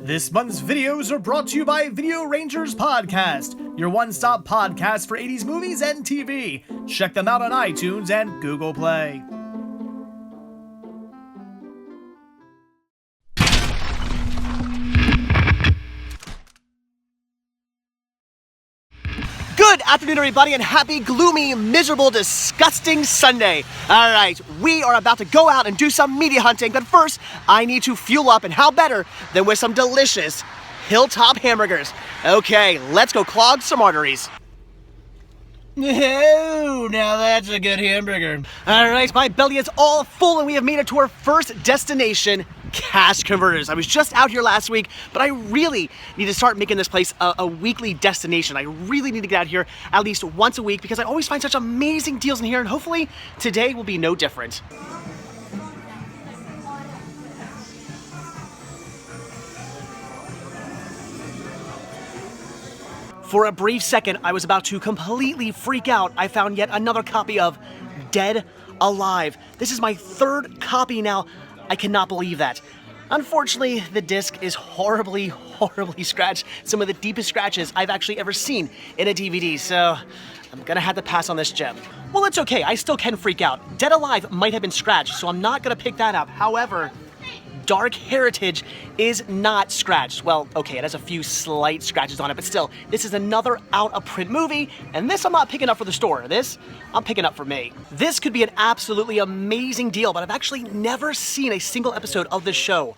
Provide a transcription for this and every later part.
This month's videos are brought to you by Video Rangers Podcast, your one-stop podcast for 80s movies and TV. Check them out on iTunes and Google Play. Good afternoon, everybody, and happy, gloomy, miserable, disgusting Sunday. All right, we are about to go out and do some media hunting, but first, I need to fuel up, and how better than with some delicious Hilltop hamburgers. Okay, let's go clog some arteries. Oh, now that's a good hamburger. All right, my belly is all full, and we have made it to our first destination, Cash Converters. I was just out here last week, but I really need to start making this place a weekly destination. I really need to get out here at least once a week because I always find such amazing deals in here, and hopefully today will be no different. For a brief second, I was about to completely freak out. I found yet another copy of Dead Alive. This is my third copy now. I cannot believe that. Unfortunately, the disc is horribly scratched. Some of the deepest scratches I've actually ever seen in a DVD, so I'm gonna have to pass on this gem. Well, it's okay, I still can freak out. Dead Alive might have been scratched, so I'm not gonna pick that up. However, Dark Heritage is not scratched. Well, okay, it has a few slight scratches on it, but still, this is another out-of-print movie, and this I'm not picking up for the store. This, I'm picking up for me. This could be an absolutely amazing deal, but I've actually never seen a single episode of this show.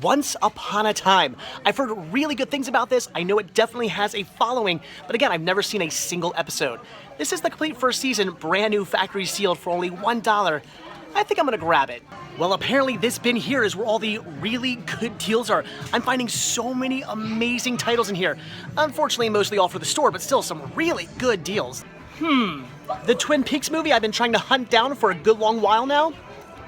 Once Upon a Time. I've heard really good things about this. I know it definitely has a following, but again, I've never seen a single episode. This is the complete first season, brand new factory sealed for only $1. I think I'm gonna grab it. Well, apparently this bin here is where all the really good deals are. I'm finding so many amazing titles in here. Unfortunately, mostly all for the store, but still some really good deals. The Twin Peaks movie I've been trying to hunt down for a good long while now?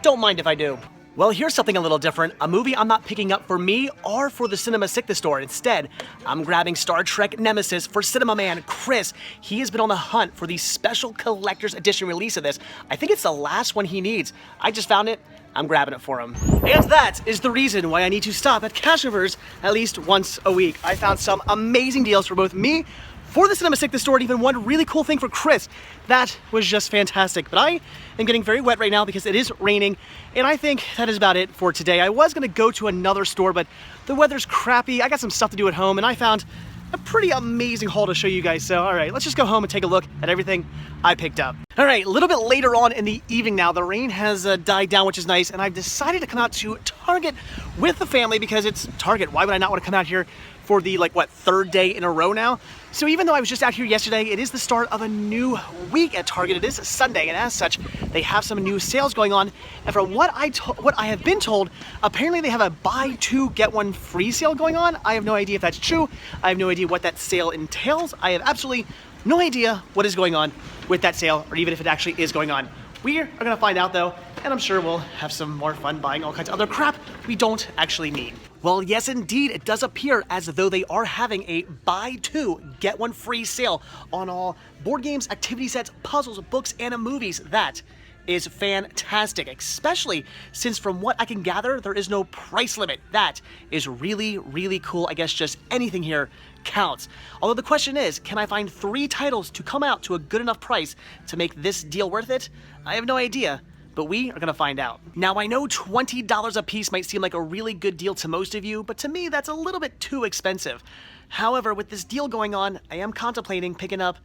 Don't mind if I do. Well, here's something a little different. A movie I'm not picking up for me or for the Cinema Sickness store. Instead, I'm grabbing Star Trek Nemesis for Cinema Man Chris. He has been on the hunt for the special collector's edition release of this. I think it's the last one he needs. I just found it. I'm grabbing it for him. And that is the reason why I need to stop at Cash Converters at least once a week. I found some amazing deals for both me, for the Cinema Sickness store, and even one really cool thing for Chris. That was just fantastic. But I am getting very wet right now because it is raining, and I think that is about it for today. I was gonna go to another store, but the weather's crappy. I got some stuff to do at home, and I found a pretty amazing haul to show you guys. So, all right, let's just go home and take a look at everything I picked up. All right, a little bit later on in the evening now, the rain has died down, which is nice, and I've decided to come out to Target with the family because it's Target. Why would I not want to come out here for the, third day in a row now? So even though I was just out here yesterday, it is the start of a new week at Target. It is Sunday, and as such, they have some new sales going on. And from what I have been told, apparently they have a buy two, get one free sale going on. I have no idea if that's true. I have no idea what that sale entails. I have absolutely no idea what is going on with that sale, or even if it actually is going on. We are gonna find out though, and I'm sure we'll have some more fun buying all kinds of other crap we don't actually need. Well, yes indeed, it does appear as though they are having a buy two, get one free sale on all board games, activity sets, puzzles, books, and movies. That is fantastic, especially since from what I can gather, there is no price limit. That is really cool. I guess just anything here counts. Although the question is, can I find 3 titles to come out to a good enough price to make this deal worth it? I have no idea, but we are gonna find out. Now, I know $20 a piece might seem like a really good deal to most of you, but to me, that's a little bit too expensive. However, with this deal going on, I am contemplating picking up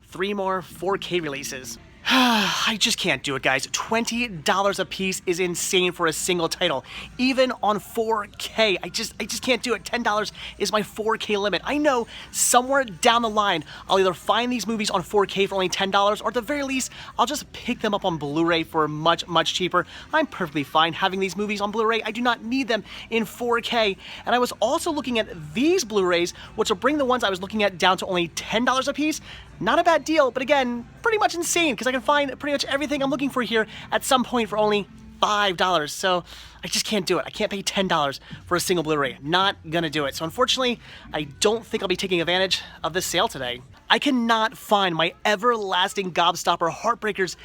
3 more 4K releases. I just can't do it, guys. $20 a piece is insane for a single title, even on 4K. I just can't do it. $10 is my 4K limit. I know somewhere down the line, I'll either find these movies on 4K for only $10, or at the very least, I'll just pick them up on Blu-ray for much cheaper. I'm perfectly fine having these movies on Blu-ray. I do not need them in 4K. And I was also looking at these Blu-rays, which will bring the ones I was looking at down to only $10 a piece. Not a bad deal, but again, pretty much insane because I can find pretty much everything I'm looking for here at some point for only $5. So I just can't do it. I can't pay $10 for a single Blu-ray. Not gonna do it. So unfortunately, I don't think I'll be taking advantage of this sale today. I cannot find my everlasting Gobstopper Heartbreakers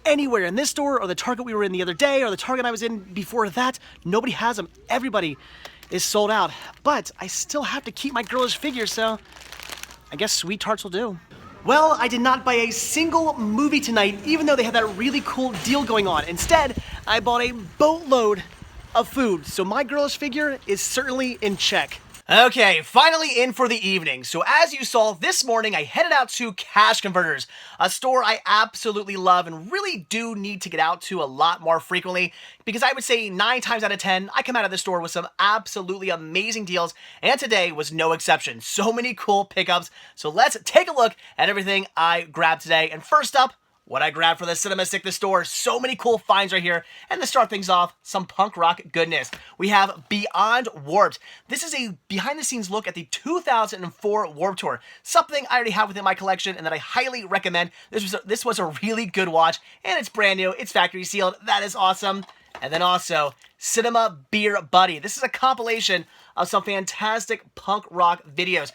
anywhere in this store or the Target we were in the other day or the Target I was in before that. Nobody has them. Everybody is sold out. But I still have to keep my girlish figure, so I guess sweet tarts will do. Well, I did not buy a single movie tonight, even though they had that really cool deal going on. Instead, I bought a boatload of food, so my girlish figure is certainly in check. Okay, finally in for the evening. So as you saw, this morning I headed out to Cash Converters, a store I absolutely love and really do need to get out to a lot more frequently, because I would say 9 times out of 10, I come out of the store with some absolutely amazing deals, and today was no exception. So many cool pickups. So let's take a look at everything I grabbed today. And first up, what I grabbed for the Cinema Stick the store. So many cool finds right here. And to start things off, some punk rock goodness. We have Beyond Warped. This is a behind-the-scenes look at the 2004 Warped Tour. Something I already have within my collection and that I highly recommend. This was a really good watch, and it's brand new. It's factory sealed. That is awesome. And then also, Cinema Beer Buddy. This is a compilation of some fantastic punk rock videos.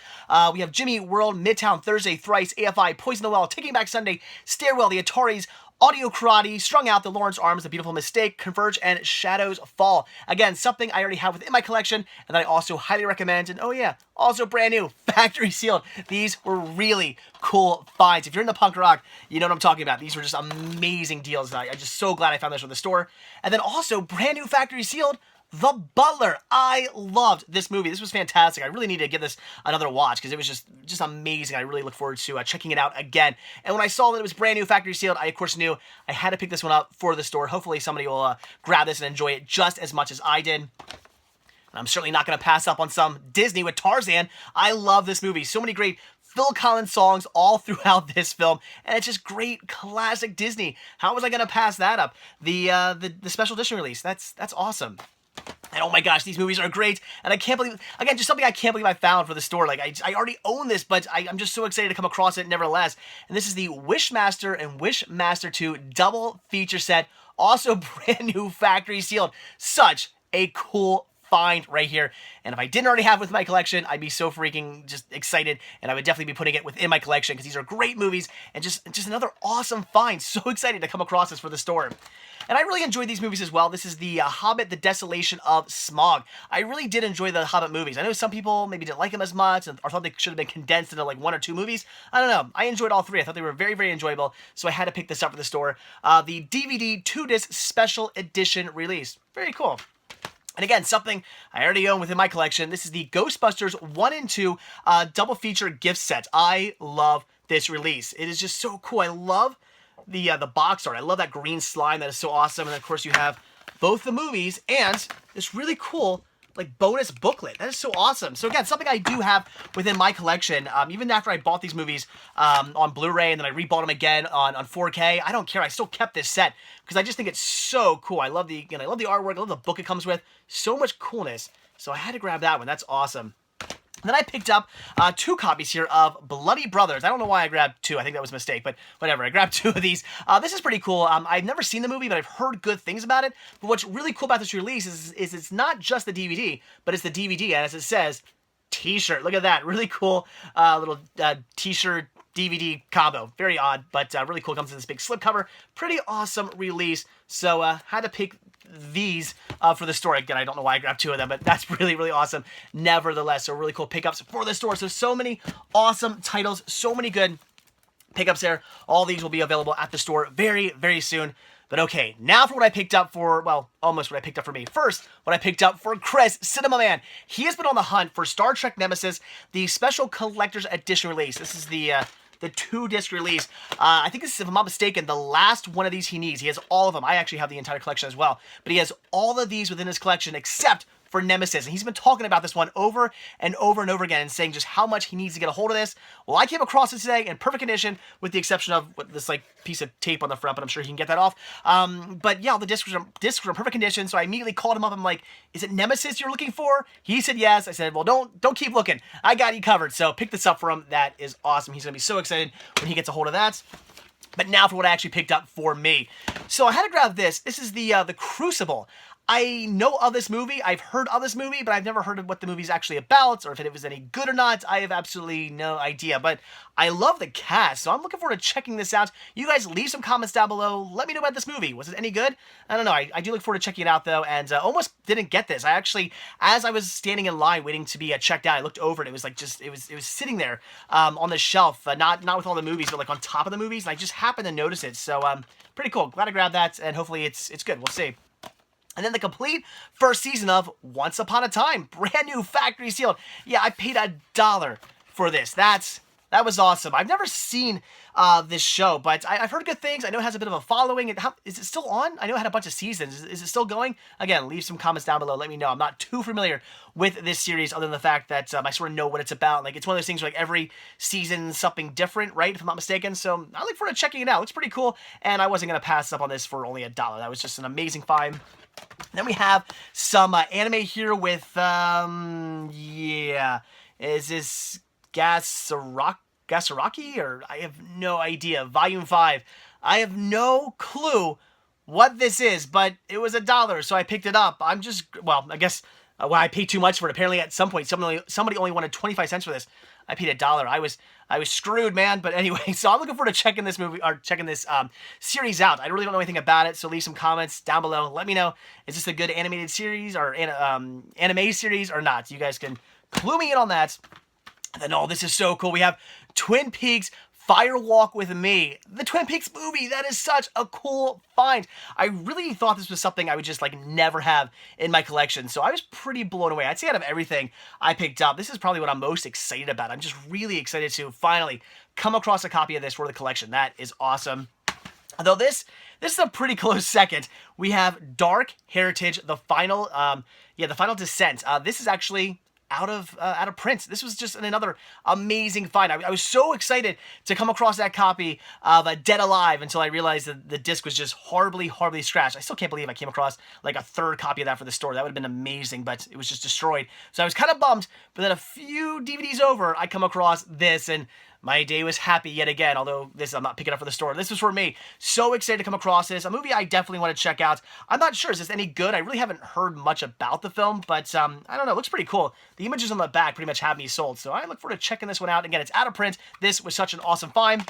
We have Jimmy World, Midtown Thursday, Thrice, AFI, Poison the Well, Taking Back Sunday, Stairwell, The Ataris, Audio Karate, Strung Out, The Lawrence Arms, The Beautiful Mistake, Converge, and Shadows Fall. Again, something I already have within my collection, and that I also highly recommend. And oh yeah, also brand new, factory sealed. These were really cool finds. If you're into punk rock, you know what I'm talking about. These were just amazing deals. I'm just so glad I found this from the store. And then also, brand new factory sealed, The Butler. I loved this movie. This was fantastic. I really need to give this another watch because it was just amazing. I really look forward to checking it out again. And when I saw that it was brand new factory sealed, I of course knew I had to pick this one up for the store. Hopefully somebody will grab this and enjoy it just as much as I did. And I'm certainly not going to pass up on some Disney with Tarzan. I love this movie. So many great Phil Collins songs all throughout this film, and it's just great classic Disney. How was I going to pass that up? The special edition release. That's awesome. And oh my gosh, these movies are great. And I can't believe, again, just something I can't believe I found for the store. Like, I already own this, but I'm just so excited to come across it nevertheless. And this is the Wishmaster and Wishmaster 2 double feature set. Also brand new factory sealed. Such a cool find right here. And if I didn't already have it with my collection, I'd be so freaking just excited, and I would definitely be putting it within my collection because these are great movies and just another awesome find. So excited to come across this for the store. And I really enjoyed these movies as well. This is the Hobbit, The Desolation of Smaug. I really did enjoy the Hobbit movies. I know some people maybe didn't like them as much or thought they should have been condensed into like 1 or 2 movies. I don't know. I enjoyed all 3. I thought they were very, very enjoyable, so I had to pick this up for the store. The DVD 2-disc special edition release. Very cool. And again, something I already own within my collection. This is the Ghostbusters 1 and 2 double feature gift set. I love this release. It is just so cool. I love the box art. I love that green slime. That is so awesome. And of course, you have both the movies and this really cool like bonus booklet. That is so awesome. So again, something I do have within my collection. Even after I bought these movies on Blu-ray and then I rebought them again on 4K, I don't care. I still kept this set because I just think it's so cool. I love the artwork. I love the book it comes with. So much coolness. So I had to grab that one. That's awesome. Then I picked up 2 copies here of Bloody Brothers. I don't know why I grabbed 2. I think that was a mistake, but whatever. I grabbed 2 of these. This is pretty cool. I've never seen the movie, but I've heard good things about it. But what's really cool about this release is it's not just the DVD, but it's the DVD, and as it says, T-shirt. Look at that. Really cool little T-shirt DVD combo. Very odd, but really cool. Comes in this big slipcover. Pretty awesome release. So had to pick these for the store. Again, I don't know why I grabbed 2 of them, but that's really, really awesome. Nevertheless, so really cool pickups for the store. So many awesome titles, so many good pickups there. All these will be available at the store very, very soon. But okay, now for what I picked up for, well, almost what I picked up for me. First, what I picked up for Chris, Cinema Man. He has been on the hunt for Star Trek Nemesis, the special collector's edition release. This is the 2-disc release. I think this is, if I'm not mistaken, the last one of these he needs. He has all of them. I actually have the entire collection as well. But he has all of these within his collection except for Nemesis. And he's been talking about this one over and over and over again and saying just how much he needs to get a hold of this. Well, I came across it today in perfect condition with the exception of this like piece of tape on the front, but I'm sure he can get that off. But yeah, the discs were in perfect condition, so I immediately called him up. I'm like, is it Nemesis you're looking for? He said yes. I said, well, don't keep looking. I got you covered. So pick this up for him. That is awesome. He's going to be so excited when he gets a hold of that. But now for what I actually picked up for me. So I had to grab this. This is the Crucible. I know of this movie, I've heard of this movie, but I've never heard of what the movie's actually about, or if it was any good or not. I have absolutely no idea, but I love the cast, so I'm looking forward to checking this out. You guys leave some comments down below. Let me know about this movie. Was it any good? I don't know. I do look forward to checking it out, though, and almost didn't get this. I actually, as I was standing in line waiting to be checked out, I looked over, and it was like it was sitting there on the shelf, not with all the movies, but like on top of the movies, and I just happened to notice it, so pretty cool. Glad I grabbed that, and hopefully it's good. We'll see. And then the complete first season of Once Upon a Time, brand new factory sealed. Yeah, I paid $1 for this. That was awesome. I've never seen this show, but I've heard good things. I know it has a bit of a following. Is it still on? I know it had a bunch of seasons. Is it still going? Again, leave some comments down below. Let me know. I'm not too familiar with this series other than the fact that I sort of know what it's about. Like, it's one of those things where like every season something different, right? If I'm not mistaken. So I look forward to checking it out. It looks pretty cool, and I wasn't going to pass up on this for only $1. That was just an amazing find. Then we have some anime here with, yeah, is this Gasaraki? Or I have no idea. Volume 5. I have no clue what this is, but it was $1, so I picked it up. I guess I paid too much for it. Apparently at some point, somebody only wanted 25 cents for this. I paid $1. I was screwed, man. But anyway, so I'm looking forward to checking this movie, or checking this series out. I really don't know anything about it, so leave some comments down below. Let me know, is this a good animated series or anime series or not? You guys can clue me in on that. And then, oh, this is so cool. We have Twin Peaks Fire Walk with Me, the Twin Peaks movie. That is such a cool find. I really thought this was something I would just like never have in my collection, so I was pretty blown away. I'd say out of everything I picked up, this is probably what I'm most excited about. I'm just really excited to finally come across a copy of this for the collection. That is awesome. Though this is a pretty close second. We have Dark Heritage, the final Descent. This is actually out of print. This was just another amazing find. I was so excited to come across that copy of Dead Alive until I realized that the disc was just horribly scratched. I still can't believe I came across like a third copy of that for the store. That would have been amazing, but it was just destroyed. So I was kind of bummed, but then a few DVDs over, I come across this, and my day was happy yet again, although this I'm not picking up for the store. This was for me. So excited to come across this. A movie I definitely want to check out. I'm not sure, is this any good? I really haven't heard much about the film, but I don't know. It looks pretty cool. The images on the back pretty much have me sold, so I look forward to checking this one out. Again, it's out of print. This was such an awesome find.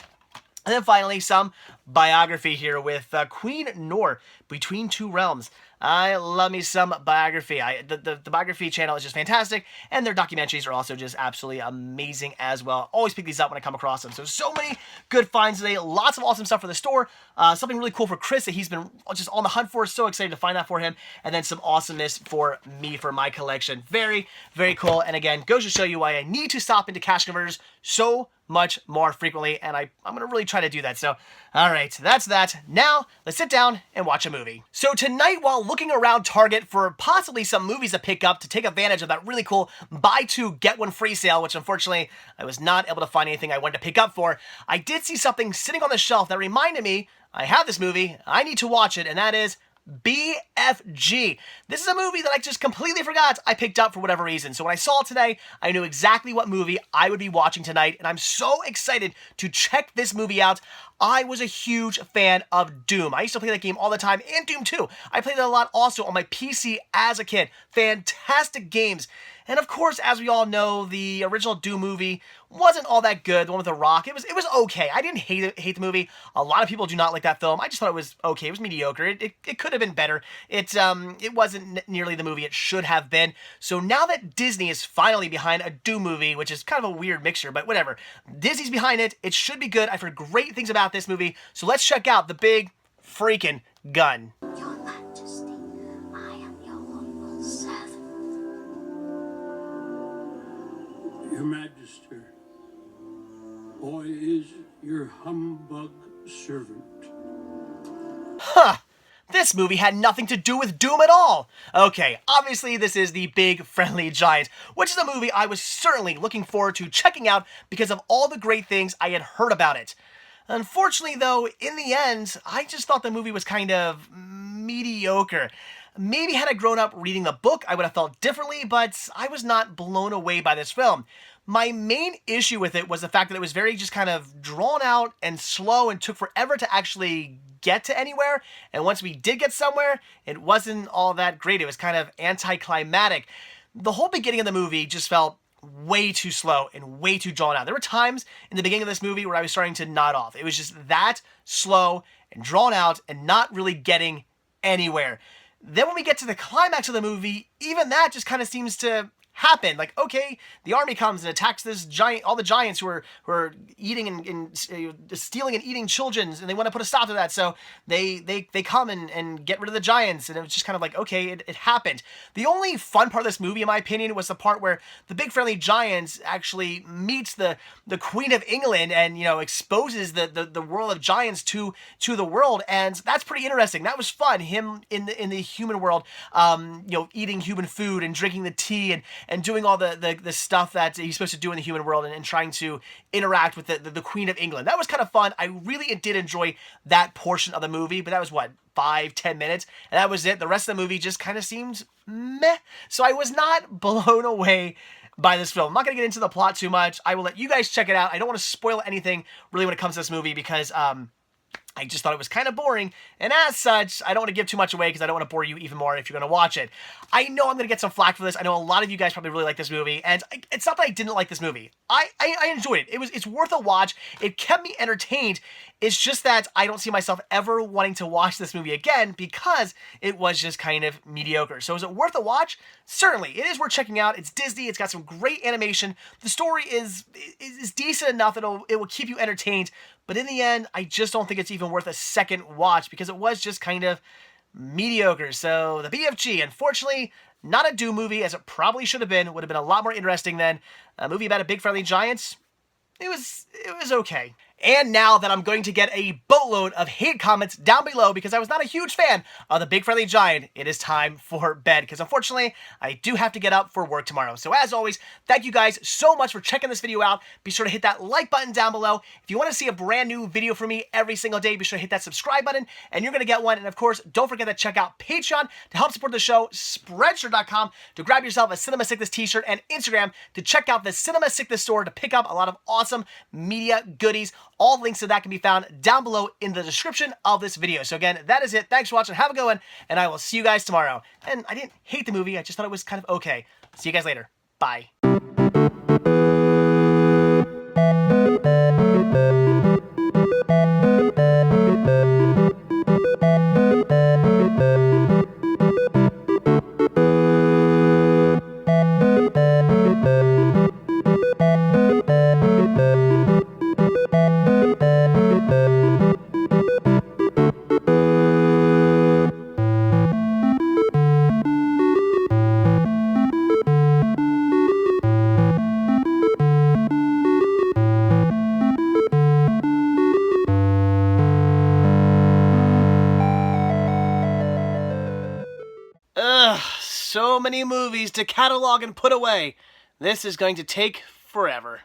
And then finally, some biography here with Queen Noor, Between Two Realms. I love me some biography. The biography channel is just fantastic, and their documentaries are also just absolutely amazing as well. Always pick these up when I come across them. So many good finds today. Lots of awesome stuff for the store. Something really cool for Chris that he's been just on the hunt for. So excited to find that for him. And then some awesomeness for me for my collection. Very cool. And again, goes to show you why I need to stop into cash converters so much more frequently, and I'm going to really try to do that. So, all right, that's that. Now, let's sit down and watch a movie. So tonight, while looking around Target for possibly some movies to pick up to take advantage of that really cool buy two, get one free sale, which unfortunately, I was not able to find anything I wanted to pick up for, I did see something sitting on the shelf that reminded me, I have this movie, I need to watch it, and that is BFG. This is a movie that I just completely forgot I picked up for whatever reason. So when I saw it today, I knew exactly what movie I would be watching tonight, and I'm so excited to check this movie out. I was a huge fan of Doom. I used to play that game all the time, and Doom 2. I played it a lot also on my PC as a kid. Fantastic games. And of course, as we all know, the original Doom movie wasn't all that good. The one with The Rock, it was okay. I didn't hate the movie. A lot of people do not like that film. I just thought it was okay. It was mediocre. It could have been better. It wasn't nearly the movie it should have been. So now that Disney is finally behind a Doom movie, which is kind of a weird mixture, but whatever. Disney's behind it. It should be good. I've heard great things about this movie. So let's check out the big freaking gun. Your Majesty, I am your humble servant. Your Majesty, I is your humbug servant. Huh. This movie had nothing to do with Doom at all. Okay, obviously this is The Big Friendly Giant, which is a movie I was certainly looking forward to checking out because of all the great things I had heard about it. Unfortunately, though, in the end, I just thought the movie was kind of mediocre. Maybe had I grown up reading the book, I would have felt differently, but I was not blown away by this film. My main issue with it was the fact that it was very just kind of drawn out and slow and took forever to actually get to anywhere, and once we did get somewhere, it wasn't all that great. It was kind of anticlimactic. The whole beginning of the movie just felt way too slow and way too drawn out. There were times in the beginning of this movie where I was starting to nod off. It was just that slow and drawn out and not really getting anywhere. Then when we get to the climax of the movie, even that just kind of seems to happen. Like, okay, the army comes and attacks all the giants who are eating and stealing and eating children, and they want to put a stop to that. So they come and get rid of the giants, and it was just kind of like, okay, it happened. The only fun part of this movie, in my opinion, was the part where the big friendly giant actually meets the Queen of England and, you know, exposes the world of giants to the world, and that's pretty interesting. That was fun. Him in the human world, you know, eating human food and drinking the tea and doing all the stuff that he's supposed to do in the human world and trying to interact with the Queen of England. That was kind of fun. I really did enjoy that portion of the movie, but that was, what, 5-10 minutes? And that was it. The rest of the movie just kind of seemed meh. So I was not blown away by this film. I'm not going to get into the plot too much. I will let you guys check it out. I don't want to spoil anything really when it comes to this movie because I just thought it was kind of boring, and as such, I don't want to give too much away because I don't want to bore you even more if you're going to watch it. I know I'm going to get some flack for this. I know a lot of you guys probably really like this movie, and it's not that I didn't like this movie. I enjoyed it. It's worth a watch. It kept me entertained. It's just that I don't see myself ever wanting to watch this movie again because it was just kind of mediocre. So is it worth a watch? Certainly. It is worth checking out. It's Disney. It's got some great animation. The story is decent enough that it will keep you entertained. But in the end, I just don't think it's even worth a second watch because it was just kind of mediocre. So the BFG, unfortunately, not a Doom movie as it probably should have been. Would have been a lot more interesting than a movie about a big friendly giant. It was okay. And now that I'm going to get a boatload of hate comments down below because I was not a huge fan of the Big Friendly Giant, it is time for bed because unfortunately, I do have to get up for work tomorrow. So as always, thank you guys so much for checking this video out. Be sure to hit that like button down below. If you want to see a brand new video from me every single day, be sure to hit that subscribe button and you're going to get one. And of course, don't forget to check out Patreon to help support the show, Spreadshirt.com to grab yourself a Cinema Sickness t-shirt, and Instagram to check out the Cinema Sickness store to pick up a lot of awesome media goodies. All links to that can be found down below in the description of this video. So again, that is it. Thanks for watching. Have a good one, and I will see you guys tomorrow. And I didn't hate the movie. I just thought it was kind of okay. See you guys later. Bye. So many movies to catalog and put away. This is going to take forever.